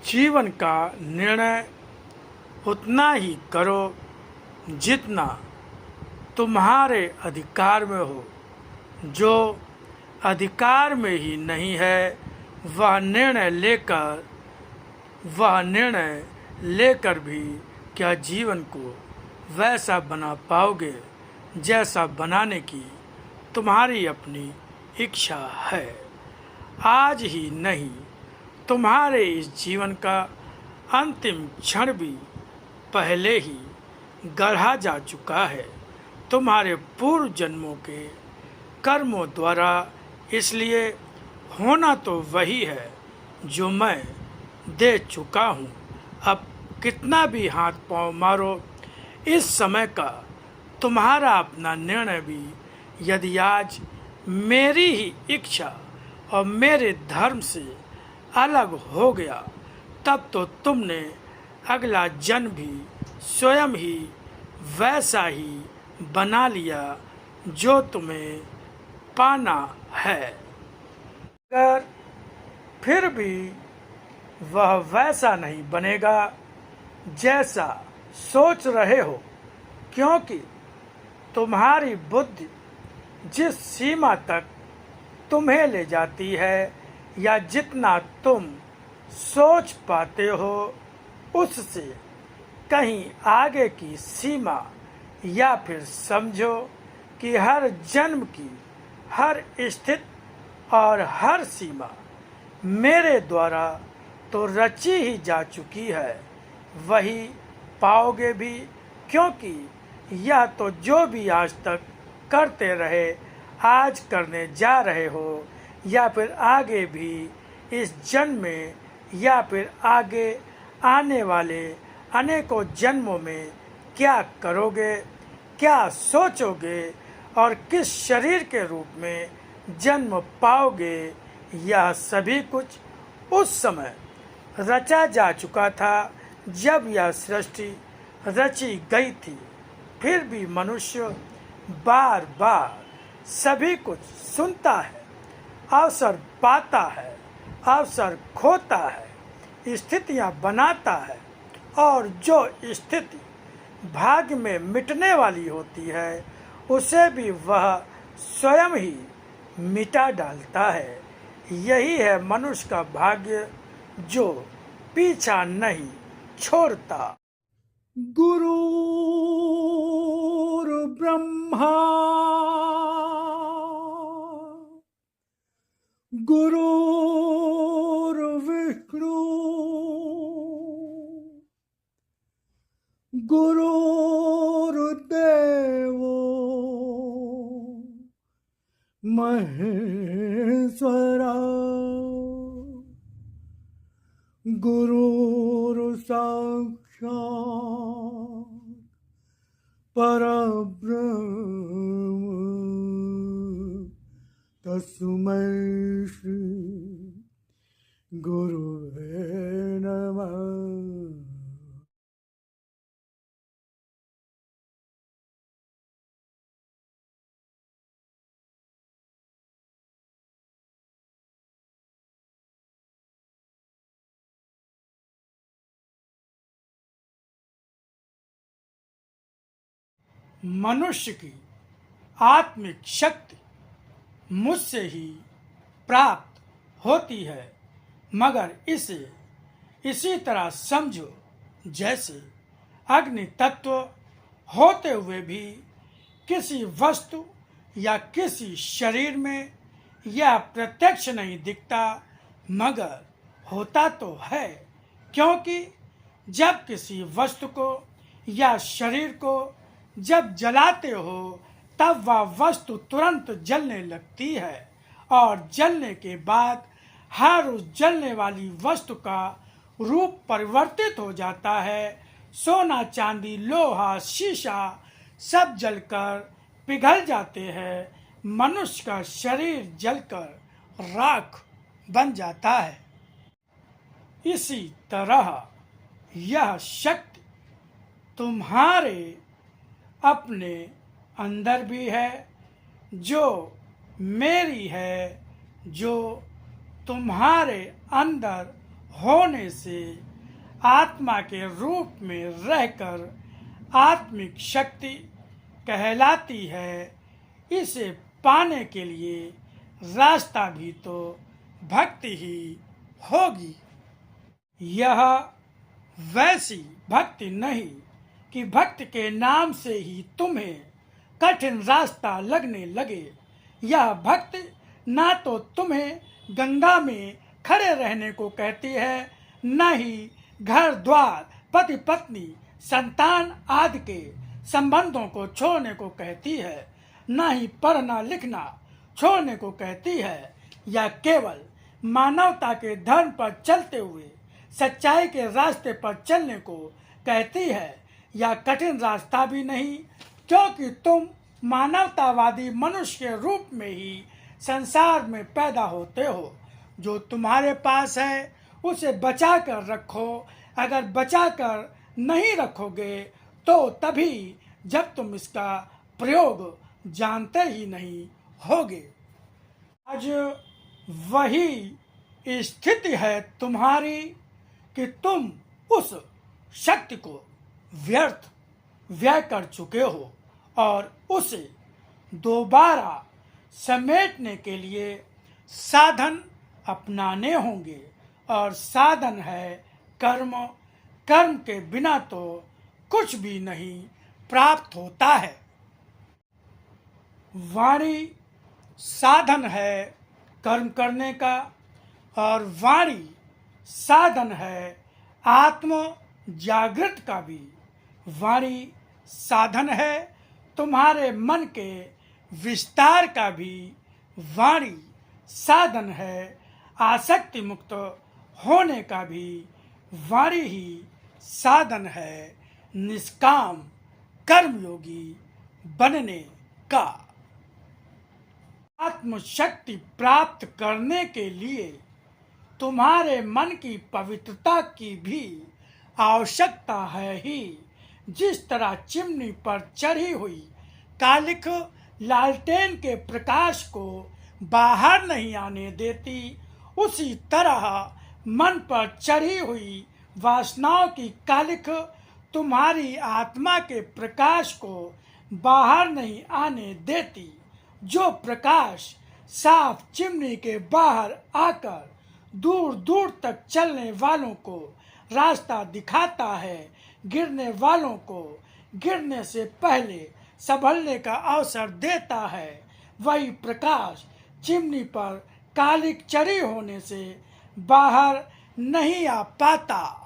जीवन का निर्णय उतना ही करो जितना तुम्हारे अधिकार में हो। जो अधिकार में ही नहीं है वह निर्णय लेकर भी क्या जीवन को वैसा बना पाओगे जैसा बनाने की तुम्हारी अपनी इच्छा है। आज ही नहीं, तुम्हारे इस जीवन का अंतिम क्षण भी पहले ही गढ़ा जा चुका है तुम्हारे पूर्व जन्मों के कर्मों द्वारा। इसलिए होना तो वही है जो मैं दे चुका हूँ। अब कितना भी हाथ पांव मारो, इस समय का तुम्हारा अपना निर्णय भी यदि आज मेरी ही इच्छा और मेरे धर्म से अलग हो गया, तब तो तुमने अगला जन्म भी स्वयं ही वैसा ही बना लिया जो तुम्हें पाना है। अगर फिर भी वह वैसा नहीं बनेगा जैसा सोच रहे हो, क्योंकि तुम्हारी बुद्धि जिस सीमा तक तुम्हें ले जाती है या जितना तुम सोच पाते हो उससे कहीं आगे की सीमा, या फिर समझो कि हर जन्म की हर स्थिति और हर सीमा मेरे द्वारा तो रची ही जा चुकी है, वही पाओगे भी। क्योंकि यह तो जो भी आज तक करते रहे, आज करने जा रहे हो, या फिर आगे भी इस जन्म में या फिर आगे आने वाले अनेकों जन्मों में क्या करोगे, क्या सोचोगे और किस शरीर के रूप में जन्म पाओगे, यह सभी कुछ उस समय रचा जा चुका था जब यह सृष्टि रची गई थी। फिर भी मनुष्य बार बार सभी कुछ सुनता है, अवसर पाता है, अवसर खोता है, स्थितियां बनाता है, और जो स्थिति भाग्य में मिटने वाली होती है उसे भी वह स्वयं ही मिटा डालता है। यही है मनुष्य का भाग्य जो पीछा नहीं छोड़ता। गुरुर्ब्रह्मा गुरुर्विष्णु गुरुर्देवो महेश्वरा गुरुर्साक्षात् परब्रह्म तस्मै श्री गुरुवे नमः। मनुष्य की आत्मिक शक्ति मुझसे ही प्राप्त होती है, मगर इसे इसी तरह समझो जैसे अग्नि तत्व होते हुए भी किसी वस्तु या किसी शरीर में यह प्रत्यक्ष नहीं दिखता, मगर होता तो है। क्योंकि जब किसी वस्तु को या शरीर को जब जलाते हो तब वह वस्तु तुरंत जलने लगती है, और जलने के बाद हर उस जलने वाली वस्तु का रूप परिवर्तित हो जाता है। सोना, चांदी, लोहा, शीशा सब जलकर पिघल जाते हैं। मनुष्य का शरीर जलकर राख बन जाता है। इसी तरह यह शक्ति तुम्हारे अपने अंदर भी है, जो मेरी है, जो तुम्हारे अंदर होने से आत्मा के रूप में रहकर आत्मिक शक्ति कहलाती है। इसे पाने के लिए रास्ता भी तो भक्ति ही होगी। यह वैसी भक्ति नहीं कि भक्ति के नाम से ही तुम्हें कठिन रास्ता लगने लगे। यह भक्ति ना तो तुम्हें गंगा में खड़े रहने को कहती है, न ही घर द्वार पति पत्नी संतान आदि के संबंधों को छोड़ने को कहती है, न ही पढ़ना लिखना छोड़ने को कहती है, या केवल मानवता के धर्म पर चलते हुए सच्चाई के रास्ते पर चलने को कहती है। या कठिन रास्ता भी नहीं, क्योंकि तुम मानवतावादी मनुष्य के रूप में ही संसार में पैदा होते हो। जो तुम्हारे पास है उसे बचा कर रखो। अगर बचा कर नहीं रखोगे तो तभी जब तुम इसका प्रयोग जानते ही नहीं होगे। आज वही स्थिति है तुम्हारी कि तुम उस शक्ति को व्यर्थ व्यय कर चुके हो और उसे दोबारा समेटने के लिए साधन अपनाने होंगे। और साधन है कर्म। कर्म के बिना तो कुछ भी नहीं प्राप्त होता है। वाणी साधन है कर्म करने का, और वाणी साधन है आत्म जागृत का भी। वाणी साधन है तुम्हारे मन के विस्तार का भी। वाणी साधन है आसक्ति मुक्त होने का भी। वाणी ही साधन है निष्काम कर्मयोगी बनने का। आत्मशक्ति प्राप्त करने के लिए तुम्हारे मन की पवित्रता की भी आवश्यकता है ही। जिस तरह चिमनी पर चढ़ी हुई कालिख लालटेन के प्रकाश को बाहर नहीं आने देती, उसी तरह मन पर चढ़ी हुई वासनाओं की कालिख तुम्हारी आत्मा के प्रकाश को बाहर नहीं आने देती। जो प्रकाश साफ चिमनी के बाहर आकर दूर दूर तक चलने वालों को रास्ता दिखाता है, गिरने वालों को गिरने से पहले संभलने का अवसर देता है, वही प्रकाश चिमनी पर कालिख चढ़ी होने से बाहर नहीं आ पाता।